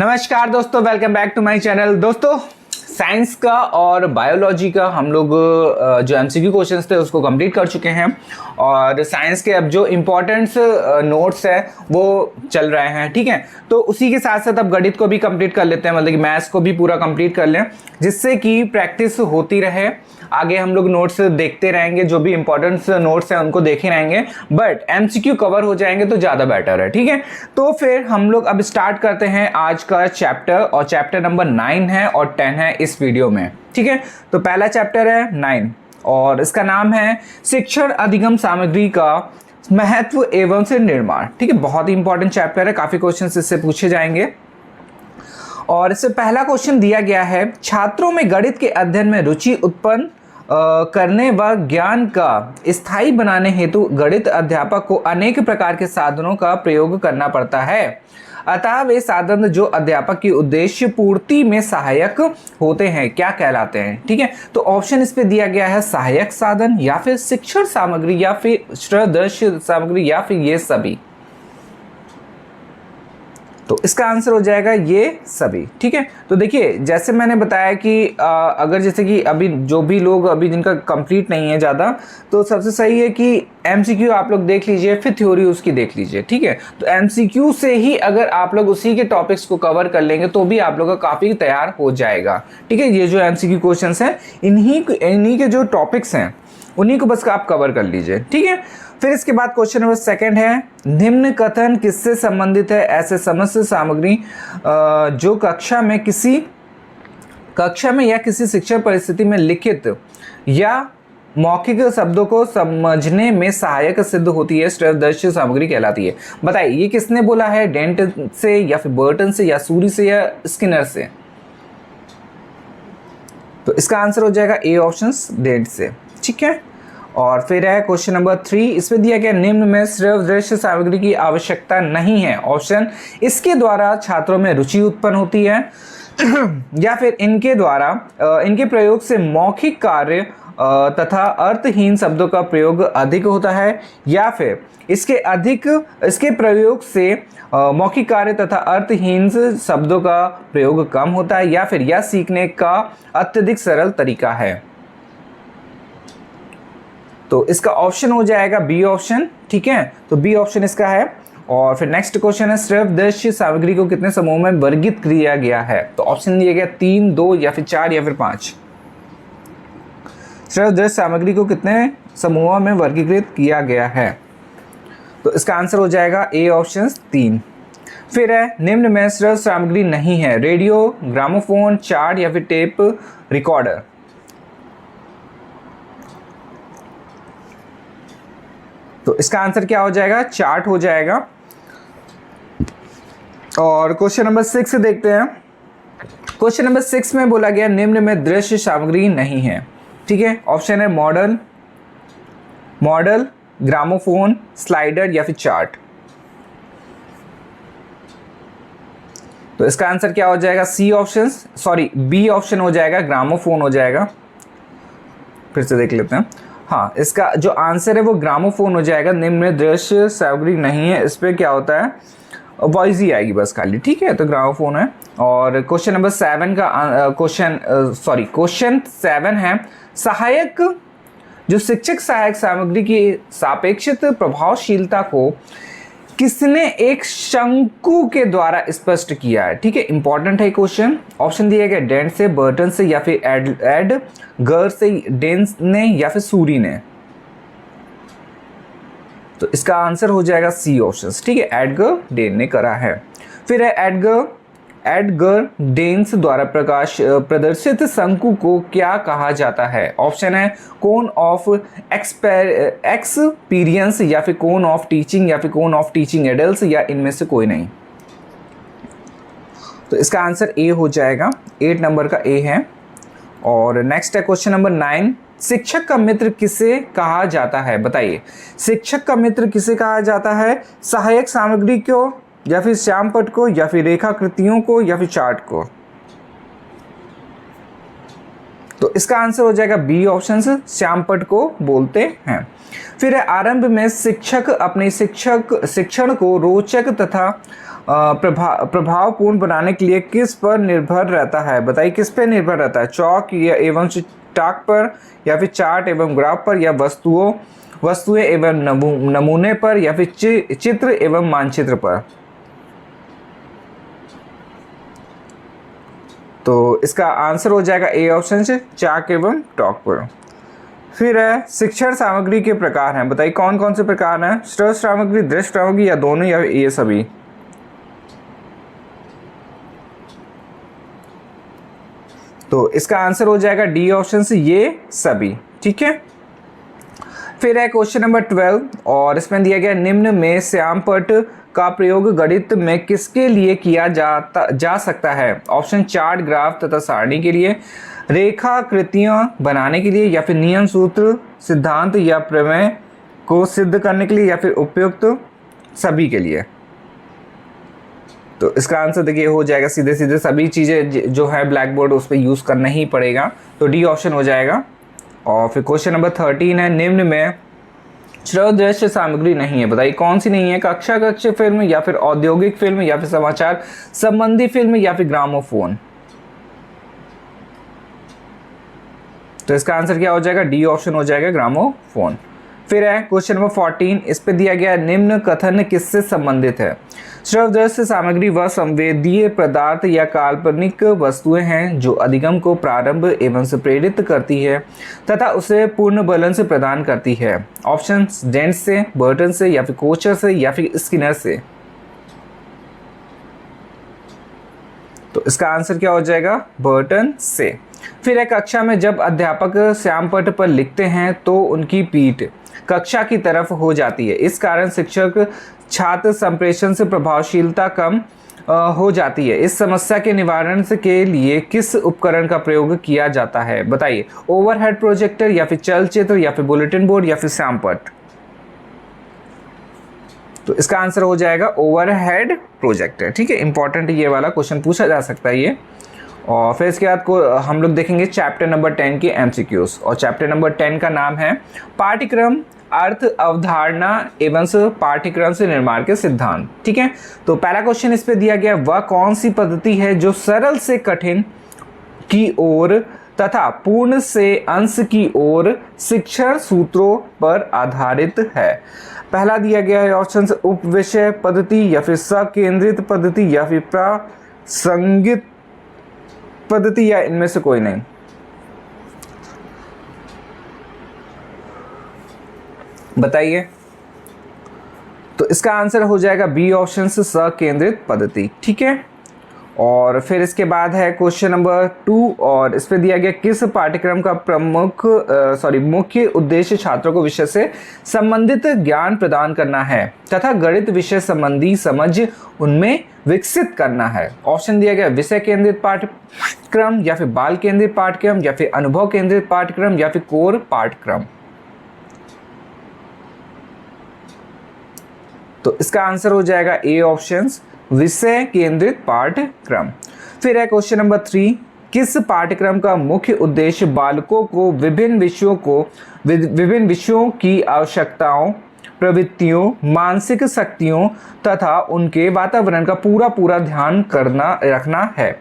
नमस्कार दोस्तों, welcome back to my channel. दोस्तों, साइंस का और बायोलॉजी का हम लोग जो एमसीक्यू क्वेश्चंस थे उसको कंप्लीट कर चुके हैं और साइंस के अब जो इम्पोर्टेंट्स नोट्स है वो चल रहे हैं। ठीक है, तो उसी के साथ साथ अब गणित को भी कंप्लीट कर लेते हैं, मतलब कि मैथ्स को भी पूरा कंप्लीट कर लें, जिससे कि प्रैक्टिस होती रहे। आगे हम लोग नोट्स देखते रहेंगे, जो भी इंपॉर्टेंट नोट्स हैं उनको देखे रहेंगे, बट एमसीक्यू कवर हो जाएंगे तो ज़्यादा बेटर है। ठीक है, तो फिर हम लोग अब स्टार्ट करते हैं आज का चैप्टर, और चैप्टर नंबर 9 है और 10 है इस वीडियो में। ठीक है, तो पहला चैप्टर है 9 और इसका नाम है शिक्षण अधिगम सामग्री का महत्व एवं से निर्माण। ठीक है, बहुत ही इंपॉर्टेंट चैप्टर है, काफ़ी क्वेश्चन इससे पूछे जाएंगे। और इससे पहला क्वेश्चन दिया गया है, छात्रों में गणित के अध्ययन में रुचि उत्पन्न करने व ज्ञान का स्थायी बनाने हेतु गणित अध्यापक को अनेक प्रकार के साधनों का प्रयोग करना पड़ता है। अतः वे साधन जो अध्यापक की उद्देश्य पूर्ति में सहायक होते हैं क्या कहलाते हैं। ठीक है, तो ऑप्शन इस पे दिया गया है सहायक साधन, या फिर शिक्षण सामग्री, या फिर श्रदृश्य सामग्री, या फिर ये सभी। तो इसका आंसर हो जाएगा ये सभी। ठीक है, तो देखिए जैसे मैंने बताया कि अगर जैसे कि अभी जो भी लोग अभी जिनका कंप्लीट नहीं है ज़्यादा, तो सबसे सही है कि एमसीक्यू आप लोग देख लीजिए, फिर थ्योरी उसकी देख लीजिए। ठीक है, तो एमसीक्यू से ही अगर आप लोग उसी के टॉपिक्स को कवर कर लेंगे तो भी आप लोग का काफ़ी तैयार हो जाएगा। ठीक है, ये जो एमसीक्यू क्वेश्चन हैं इन्हीं के जो टॉपिक्स हैं उन्हीं को बस आप कवर कर लीजिए। ठीक है, फिर इसके बाद क्वेश्चन नंबर 2 है, निम्न कथन किससे संबंधित है। ऐसे समस्त सामग्री जो कक्षा में या किसी शिक्षण परिस्थिति में लिखित या मौखिक शब्दों को समझने में सहायक सिद्ध होती है, श्रवदर्शी सामग्री कहलाती है। बताइए ये किसने बोला है, डेंट से या फिर बर्टन से या सूरी से या स्किनर से। तो इसका आंसर हो जाएगा ए ऑप्शन, डेंट से। ठीक है, और फिर है क्वेश्चन नंबर 3, इसमें दिया गया निम्न में श्रवदृश्य सामग्री की आवश्यकता नहीं है। ऑप्शन, इसके द्वारा छात्रों में रुचि उत्पन्न होती है या फिर इनके द्वारा इनके प्रयोग से मौखिक कार्य तथा अर्थहीन शब्दों का प्रयोग अधिक होता है, या फिर इसके प्रयोग से मौखिक कार्य तथा अर्थहीन शब्दों का प्रयोग कम होता है, या फिर यह सीखने का अत्यधिक सरल तरीका है। तो इसका ऑप्शन हो जाएगा बी ऑप्शन। ठीक है, तो बी ऑप्शन इसका है। और फिर नेक्स्ट क्वेश्चन है, श्रवदृश्य सामग्री को कितने समूह में वर्गीकृत किया गया है। तो ऑप्शन दिया गया 3, 2 या फिर 4 या फिर 5। श्रवदृश्य सामग्री को कितने समूहों में वर्गीकृत किया गया है। तो इसका आंसर हो जाएगा ए ऑप्शन 3। फिर है, निम्न में श्रव्य सामग्री नहीं है, रेडियो, ग्रामोफोन, चार्ट या फिर टेप रिकॉर्डर। तो इसका आंसर क्या हो जाएगा, चार्ट हो जाएगा। और क्वेश्चन नंबर 6 देखते हैं। क्वेश्चन नंबर 6 में बोला गया निम्न में दृश्य सामग्री नहीं है। ठीक है, ऑप्शन है मॉडल, ग्रामोफोन, स्लाइडर या फिर चार्ट। तो इसका आंसर क्या हो जाएगा, C option, sorry B option हो जाएगा, ग्रामोफोन हो जाएगा। फिर से देख लेते हैं। हाँ, इसका जो आंसर है वो ग्रामोफोन हो जाएगा। निम्न में दृश्य सामग्री नहीं है, इस पर क्या होता है, वॉइस ही आएगी बस खाली। ठीक है, तो ग्रामोफोन है। और क्वेश्चन नंबर 7 का क्वेश्चन 7 है, शिक्षक सहायक सामग्री की सापेक्षित प्रभावशीलता को किसने एक शंकु के द्वारा स्पष्ट किया है। ठीक है, इंपॉर्टेंट है क्वेश्चन। ऑप्शन दिया गया डेंट से, बर्टन से या फिर एडगर से, डेंस ने या फिर सूरी ने। तो इसका आंसर हो जाएगा सी ऑप्शन। ठीक है, एडगर डेन ने करा है। फिर है एडगर डेंस द्वारा प्रदर्शित शंकु को क्या कहा जाता है। ऑप्शन है कोन ऑफ एक्सपीरियंस, या फिर कोन ऑफ टीचिंग, या फिर कोन ऑफ टीचिंग एडल्ट्स, या इनमें से कोई नहीं। तो इसका आंसर ए हो जाएगा, 8 नंबर का ए है। और नेक्स्ट है क्वेश्चन नंबर 9, शिक्षक का मित्र किसे कहा जाता है। बताइए शिक्षक का मित्र किसे कहा जाता है, सहायक सामग्री को, या फिर श्यामपट्ट को, या फिर रेखाकृतियों को, या फिर चार्ट को। तो इसका आंसर हो जाएगा बी ऑप्शन, श्यामपट्ट को बोलते हैं। फिर आरंभ में शिक्षक अपने शिक्षण को रोचक तथा प्रभावपूर्ण बनाने के लिए किस पर निर्भर रहता है? बताइए किस पर निर्भर रहता है? चौक या एवं चाक पर, या फिर चार्ट एवं ग्राफ पर, या वस्तुएं एवं नमूने पर, या फिर चित्र एवं मानचित्र पर? तो इसका आंसर हो जाएगा ए ऑप्शन से, चाक एवं टॉक पर। फिर है शिक्षण सामग्री के प्रकार हैं, बताइए कौन कौन से प्रकार हैं? श्रव्य सामग्री, दृश्य सामग्री, या दोनों, या ये सभी? तो इसका आंसर हो जाएगा डी ऑप्शन से, ये सभी। ठीक है। फिर है क्वेश्चन नंबर 12 और इसमें दिया गया निम्न में श्यामपट्ट का प्रयोग गणित में किसके लिए किया जा सकता है? ऑप्शन चार्ट, ग्राफ तथा सारणी के लिए, रेखाकृतियां बनाने के लिए, या फिर नियम, सूत्र, सिद्धांत या प्रमेय को सिद्ध करने के लिए, या फिर उपयुक्त सभी के लिए? तो इसका आंसर देखिए हो जाएगा सीधे सीधे सभी चीज़ें जो है ब्लैक बोर्ड उस पर यूज़ करना ही पड़ेगा, तो डी ऑप्शन हो जाएगा। और फिर क्वेश्चन नंबर 13 है निम्न में श्रव्य दृश्य सामग्री नहीं है, बताइए कौन सी नहीं है? कक्षा कक्ष फिल्म, या फिर औद्योगिक फिल्म, या फिर समाचार संबंधी फिल्म, या फिर ग्रामोफोन? तो इसका आंसर क्या हो जाएगा? डी ऑप्शन हो जाएगा, ग्रामोफोन। फिर है क्वेश्चन नंबर 14, इस पे दिया गया निम्न कथन किससे संबंधित है? श्रव्य दृश्य सामग्री वह संवेदीय पदार्थ या काल्पनिक वस्तुएं हैं जो अधिगम को प्रारंभ एवं से प्रेरित करती है तथा उसे पूर्ण बलन से प्रदान करती है। ऑप्शन डेंट से, बर्टन से, या फिर कोचर से, या फिर स्किनर से? तो इसका आंसर क्या हो जाएगा? बर्टन से। फिर एक कक्षा में जब अध्यापक श्यामपट्ट पर लिखते हैं तो उनकी पीठ कक्षा की तरफ हो जाती है, इस कारण शिक्षक छात्र संप्रेषण से प्रभावशीलता कम हो जाती है। इस समस्या के निवारण के लिए किस उपकरण का प्रयोग किया जाता है? बताइए ओवरहेड प्रोजेक्टर, या फिर चलचित्र, या फिर बुलेटिन बोर्ड, या फिर श्यामपट्ट? तो इसका आंसर हो जाएगा ओवरहेड प्रोजेक्टर। ठीक है, इंपॉर्टेंट ये वाला क्वेश्चन पूछा जा सकता है ये। और फिर इसके बाद को हम लोग देखेंगे चैप्टर नंबर 10 के एमसीक्यूज, और चैप्टर नंबर 10 का नाम है पाठ्यक्रम, अर्थ, अवधारणा एवं पाठ्यक्रम से निर्माण के सिद्धांत। ठीक है, तो पहला क्वेश्चन इस पे दिया गया, वह कौन सी पद्धति है जो सरल से कठिन की ओर तथा पूर्ण से अंश की ओर शिक्षण सूत्रों पर आधारित है? पहला दिया गया है ऑप्शन उप विषय पद्धति, या फिर सकेंद्रित पद्धति, या फिर प्रासंगिक पद्धति, या इनमें से कोई नहीं? बताइए। तो इसका आंसर हो जाएगा बी ऑप्शन से, सकेंद्रित पद्धति। ठीक है। और फिर इसके बाद है क्वेश्चन नंबर 2 और इस पे दिया गया किस पाठ्यक्रम का मुख्य उद्देश्य छात्रों को विषय से संबंधित ज्ञान प्रदान करना है तथा गणित विषय संबंधी समझ उनमें विकसित करना है? ऑप्शन दिया गया विषय केंद्रित पाठ्यक्रम, या फिर बाल केंद्रित पाठ्यक्रम, या फिर अनुभव केंद्रित पाठ्यक्रम, या फिर कोर पाठ्यक्रम? तो इसका आंसर हो जाएगा ए ऑप्शन, विषय केंद्रित पाठ्यक्रम। फिर है क्वेश्चन नंबर 3, किस पाठ्यक्रम का मुख्य उद्देश्य बालकों को विभिन्न विषयों की आवश्यकताओं, प्रवृत्तियों, मानसिक शक्तियों तथा उनके वातावरण का पूरा ध्यान रखना है?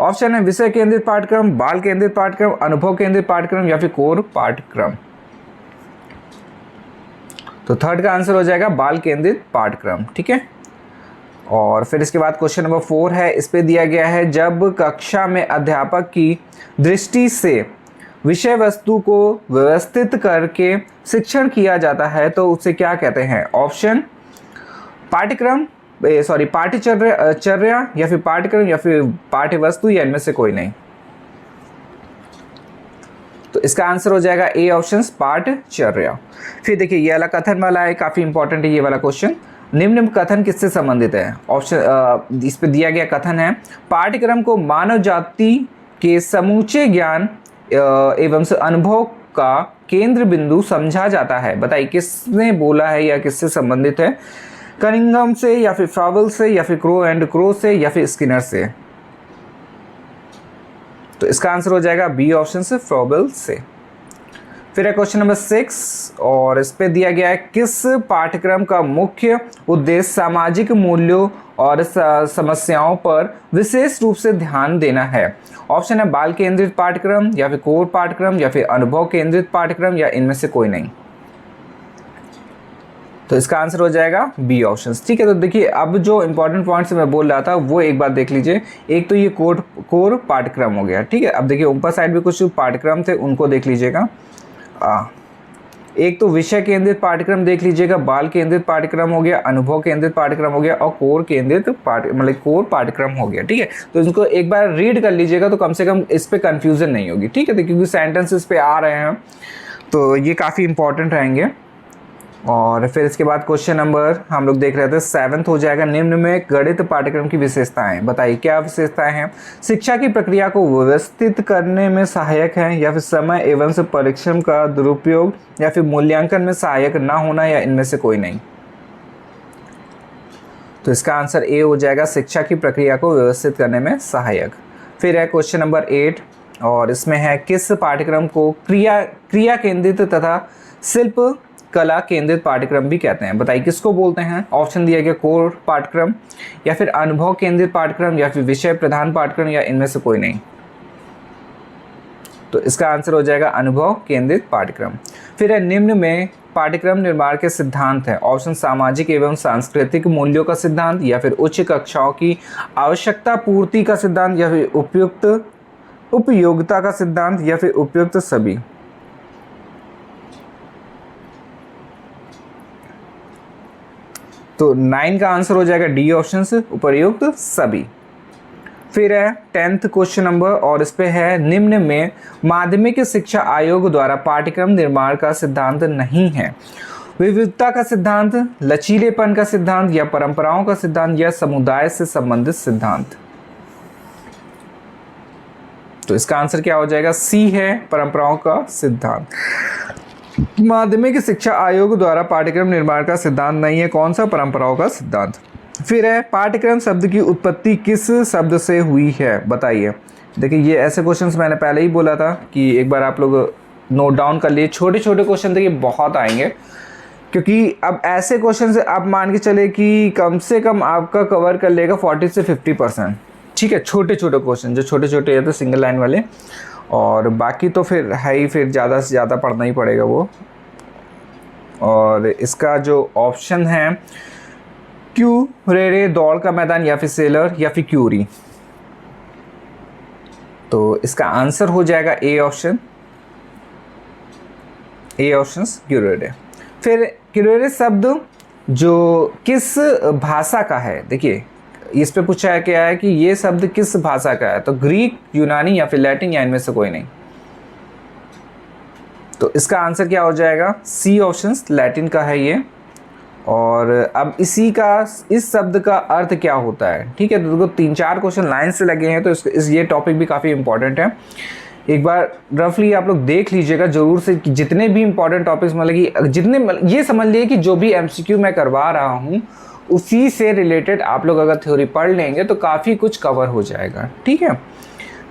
ऑप्शन है विषय केंद्रित पाठ्यक्रम, बाल केंद्रित पाठ्यक्रम, अनुभव केंद्रित पाठ्यक्रम, या फिर कोर पाठ्यक्रम? तो थर्ड का आंसर हो जाएगा बाल केंद्रित पाठ्यक्रम। ठीक है। और फिर इसके बाद क्वेश्चन नंबर 4 है, इस पे दिया गया है जब कक्षा में अध्यापक की दृष्टि से विषय वस्तु को व्यवस्थित करके शिक्षण किया जाता है तो उसे क्या कहते हैं? ऑप्शन पाठ्यचर्या, या फिर पाठ्यक्रम, या फिर पाठ्य वस्तु, या इनमें से कोई नहीं? तो इसका आंसर हो जाएगा ए ऑप्शन, पाठ्यचर्या। फिर देखिए ये वाला कथन वाला है, काफी इंपॉर्टेंट है ये वाला क्वेश्चन। निम्न कथन किससे संबंधित है? ऑप्शन इस पे दिया गया कथन है पाठ्यक्रम को मानव जाति के समूचे ज्ञान एवं अनुभव का केंद्र बिंदु समझा जाता है। बताइए किसने बोला है या किससे संबंधित है? कनिंघम से, या फिर फ्रॉबल से, या फिर क्रो एंड क्रो से, या फिर स्किनर से? तो इसका आंसर हो जाएगा बी ऑप्शन से, फ्रॉबल से। फिर है क्वेश्चन नंबर 6 और इस पे दिया गया है किस पाठ्यक्रम का मुख्य उद्देश्य सामाजिक मूल्यों और समस्याओं पर विशेष रूप से ध्यान देना है। ऑप्शन है बाल केंद्रित पाठ्यक्रम या फिर कोर पाठ्यक्रम या फिर अनुभव केंद्रित पाठ्यक्रम या इनमें से कोई नहीं। तो इसका आंसर हो जाएगा बी ऑप्शन। ठीक है, तो देखिए अब जो इंपॉर्टेंट पॉइंट्स मैं बोल रहा था वो एक बार देख लीजिए। एक तो ये कोर पाठ्यक्रम हो गया। ठीक है, अब देखिए ऊपर साइड भी कुछ पाठ्यक्रम थे उनको देख लीजिएगा। एक तो विषय केंद्रित पाठ्यक्रम देख लीजिएगा, बाल केंद्रित पाठ्यक्रम हो गया, अनुभव केंद्रित पाठ्यक्रम हो गया और कोर केंद्रित मतलब कोर पाठ्यक्रम हो गया। ठीक है, तो इसको एक बार रीड कर लीजिएगा तो कम से कम इस पे कंफ्यूजन नहीं होगी। ठीक है, तो क्योंकि सेंटेंसेस पे आ रहे हैं तो ये काफ़ी इंपॉर्टेंट रहेंगे। और फिर इसके बाद क्वेश्चन नंबर हम लोग देख रहे थे 7th हो जाएगा, निम्न में गणित पाठ्यक्रम की विशेषताएं बताइए। क्या विशेषताएं हैं? शिक्षा की प्रक्रिया को व्यवस्थित करने में सहायक है या फिर समय एवं से परिश्रम का दुरुपयोग या फिर मूल्यांकन में सहायक ना होना या इनमें से कोई नहीं। तो इसका आंसर ए हो जाएगा, शिक्षा की प्रक्रिया को व्यवस्थित करने में सहायक। फिर है क्वेश्चन नंबर 8 और इसमें है किस पाठ्यक्रम को क्रिया केंद्रित तथा शिल्प कला केंद्रित पाठ्यक्रम भी कहते हैं। बताइए किसको बोलते हैं? ऑप्शन दिया गया कोर पाठ्यक्रम या फिर अनुभव केंद्रित पाठ्यक्रम या फिर विषय प्रधान पाठ्यक्रम या इनमें से कोई नहीं। तो इसका आंसर हो जाएगा अनुभव केंद्रित पाठ्यक्रम। फिर है निम्न में पाठ्यक्रम निर्माण के सिद्धांत है। ऑप्शन सामाजिक एवं सांस्कृतिक मूल्यों का सिद्धांत या फिर उच्च कक्षाओं की आवश्यकता पूर्ति का सिद्धांत या फिर उपयोगिता का सिद्धांत या फिर उपयुक्त सभी। तो 9 का आंसर हो जाएगा डी ऑप्शन से, उपयुक्त सभी। फिर है 10th क्वेश्चन नंबर और इस पे है निम्न में माध्यमिक शिक्षा आयोग द्वारा पाठ्यक्रम निर्माण का सिद्धांत नहीं है। विविधता का सिद्धांत, लचीलेपन का सिद्धांत या परंपराओं का सिद्धांत या समुदाय से संबंधित सिद्धांत। तो इसका आंसर क्या हो जाएगा? सी है, परंपराओं का सिद्धांत। माध्यमिक शिक्षा आयोग द्वारा पाठ्यक्रम निर्माण का सिद्धांत नहीं है। कौन सा? परंपराओं का सिद्धांत। फिर है पाठ्यक्रम शब्द की उत्पत्ति किस शब्द से हुई है? बताइए। देखिए ये ऐसे क्वेश्चंस मैंने पहले ही बोला था कि एक बार आप लोग नोट डाउन कर लिए। छोटे छोटे क्वेश्चन देखिए बहुत आएंगे, क्योंकि अब ऐसे क्वेश्चन से आप मान के चले कि कम से कम आपका कवर कर लेगा 40 से 50%। ठीक है, छोटे छोटे क्वेश्चन जो छोटे छोटे है तो सिंगल लाइन वाले, और बाकी तो फिर है ही, फिर ज़्यादा से ज़्यादा पढ़ना ही पड़ेगा वो। और इसका जो ऑप्शन है क्यूरेरे दौड़ का मैदान या फिर सेलर या फिर क्यूरी। तो इसका आंसर हो जाएगा ए ऑप्शन, ए ऑप्शन क्यूरेरे। फिर क्यूरेरे शब्द जो किस भाषा का है? देखिए इस पे पूछा है क्या है कि ये शब्द किस भाषा का है, तो ग्रीक, यूनानी या फिर लैटिन या इनमें से कोई नहीं। तो इसका आंसर क्या हो जाएगा? सी ऑप्शन, लैटिन का है ये। और अब इसी का इस शब्द का अर्थ क्या होता है? ठीक है, तो देखो 3-4 क्वेश्चन लाइन से लगे हैं, तो ये टॉपिक भी काफ़ी इंपॉर्टेंट है। एक बार रफली आप लोग देख लीजिएगा जरूर से कि जितने भी इंपॉर्टेंट टॉपिक्स मतलब कि जितने, ये समझ लिए कि जो भी एमसीक्यू मैं करवा रहा हूँ उसी से रिलेटेड आप लोग अगर थ्योरी पढ़ लेंगे तो काफ़ी कुछ कवर हो जाएगा। ठीक है,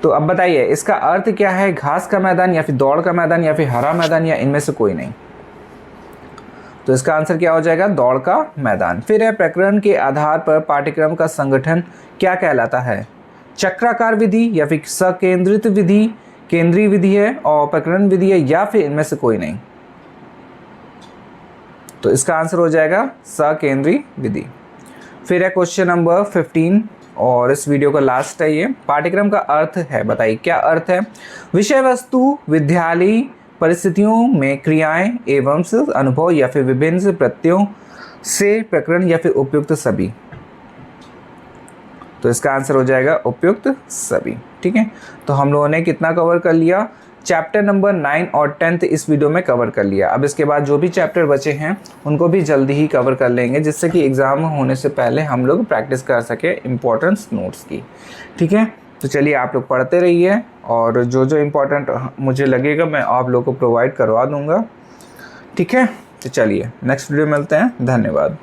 तो अब बताइए इसका अर्थ क्या है? घास का मैदान या फिर दौड़ का मैदान या फिर हरा मैदान या इनमें से कोई नहीं। तो इसका आंसर क्या हो जाएगा? दौड़ का मैदान। फिर है प्रकरण के आधार पर पाठ्यक्रम का संगठन क्या कहलाता है? चक्राकार विधि या फिर सकेंद्रित विधि, केंद्रीय विधि है और प्रकरण विधि है या फिर इनमें से कोई नहीं। तो इसका आंसर हो जाएगा सकेंद्रीय विधि। फिर है क्वेश्चन नंबर 15 और इस वीडियो का लास्ट है ये। पाठ्यक्रम का अर्थ है, बताइए क्या अर्थ है? विषय वस्तु, विद्यालय परिस्थितियों में क्रियाएं एवं अनुभव या फिर विभिन्न प्रत्ययों से प्रकरण या फिर उपयुक्त सभी। तो इसका आंसर हो जाएगा उपयुक्त सभी। ठीक है, तो हम लोगों ने कितना कवर कर लिया? चैप्टर नंबर 9 और 10th इस वीडियो में कवर कर लिया। अब इसके बाद जो भी चैप्टर बचे हैं उनको भी जल्दी ही कवर कर लेंगे, जिससे कि एग्ज़ाम होने से पहले हम लोग प्रैक्टिस कर सके इम्पोर्टेंस नोट्स की। ठीक है, तो चलिए आप लोग पढ़ते रहिए और जो जो इम्पोर्टेंट मुझे लगेगा मैं आप लोगों को प्रोवाइड करवा दूँगा। ठीक है, तो चलिए नेक्स्ट वीडियो मिलते हैं। धन्यवाद।